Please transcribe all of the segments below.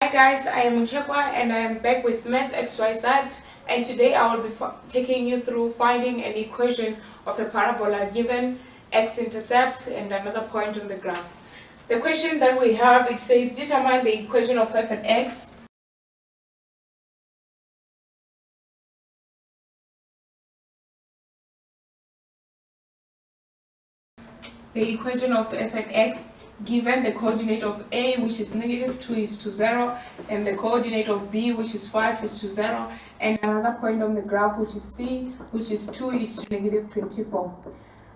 Hi guys, I am Nchekwa and I am back with Math XYZ, and today I will be taking you through finding an equation of a parabola given x-intercepts and another point on the graph. The question that we have, it says determine the equation of f and x . The equation of f and x given the coordinate of a, which is -2:0, and the coordinate of b, which is 5:0, and another point on the graph, which is c, which is 2:-24.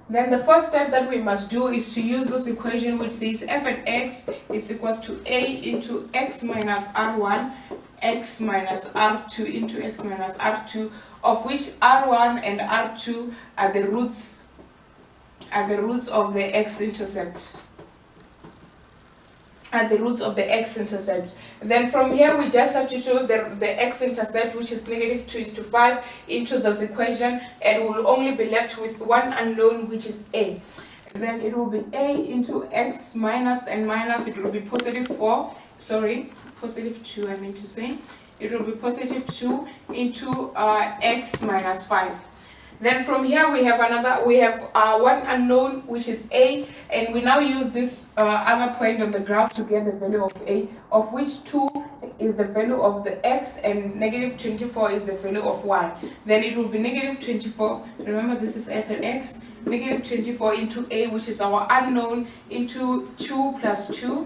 Then the first step that we must do is to use this equation, which says f and x is equals to a into x minus r1, x minus r2 into x minus r2, of which r1 and r2 are the roots of the x-intercept. Then from here we just substitute the x-intercept, which is -2:5, into this equation, and we'll only be left with one unknown, which is a. Then it will be a into x minus and minus, it will be +2, I mean to say. It will be +2 into x minus 5. Then from here we have one unknown, which is a, and we now use this other point on the graph to get the value of a, of which 2 is the value of the x and -24 is the value of y. Then it will be -24, remember this is f and x, -24 into a, which is our unknown, into 2 plus 2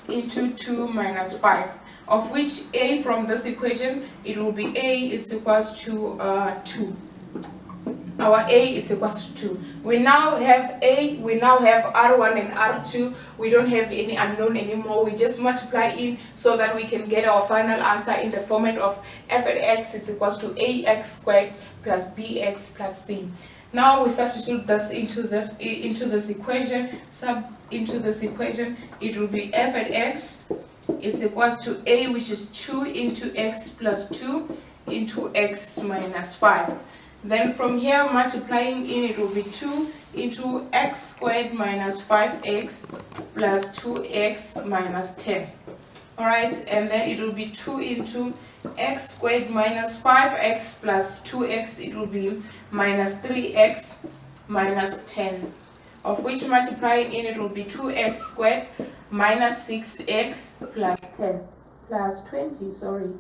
into 2 minus 5, of which a from this equation, it will be a is equals to 2. Our a is equals to 2. We now have a, we now have r1 and r2. We don't have any unknown anymore. We just multiply in so that we can get our final answer in the format of f and x is equals to ax squared plus bx plus c. Now we substitute this into this equation. It will be f and x is equals to a, which is 2 into x plus 2 into x minus 5. Then from here, multiplying in, it will be 2 into x squared minus 5x plus 2x minus 10. Alright, and then it will be 2 into x squared minus 5x plus 2x, it will be minus 3x minus 10. Of which, multiplying in, it will be 2x squared minus 6x plus 10. Plus 20,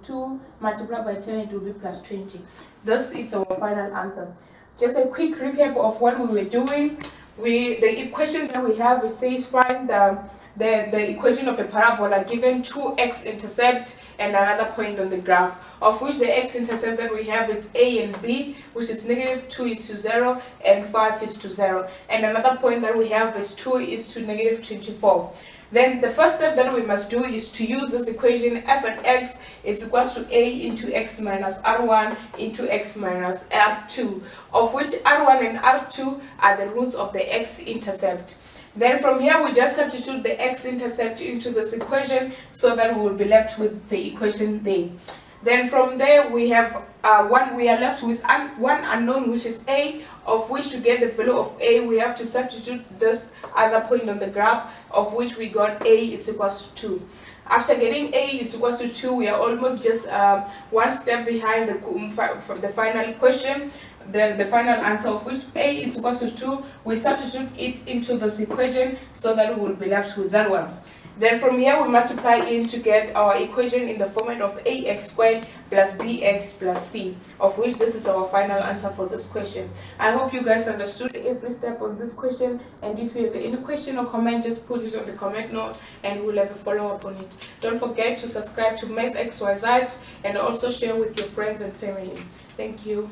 2 multiplied by 10, it will be plus 20. This is our final answer. Just a quick recap of what we were doing. The equation that we have, it says find the equation of a parabola given 2 x-intercept and another point on the graph, of which the x-intercept that we have is a and b, which is -2:0 and 5:0, and another point that we have is 2:-24. Then the first step that we must do is to use this equation f and x is equals to a into x minus r1 into x minus r2, of which r1 and r2 are the roots of the x-intercept. Then from here we just substitute the x-intercept into this equation so that we will be left with the equation there. Then from there we are left with one unknown, which is a, of which to get the value of a we have to substitute this other point on the graph, of which we got a is equals to 2. After getting a is equals to 2, we are almost just one step behind the final question, the final answer, of which a is equals to 2. We substitute it into this equation so that we will be left with that one. Then from here we multiply in to get our equation in the format of ax squared plus bx plus c, of which this is our final answer for this question. I hope you guys understood every step of this question, and if you have any question or comment, just put it on the comment note and we'll have a follow-up on it. Don't forget to subscribe to Math XYZ and also share with your friends and family. Thank you.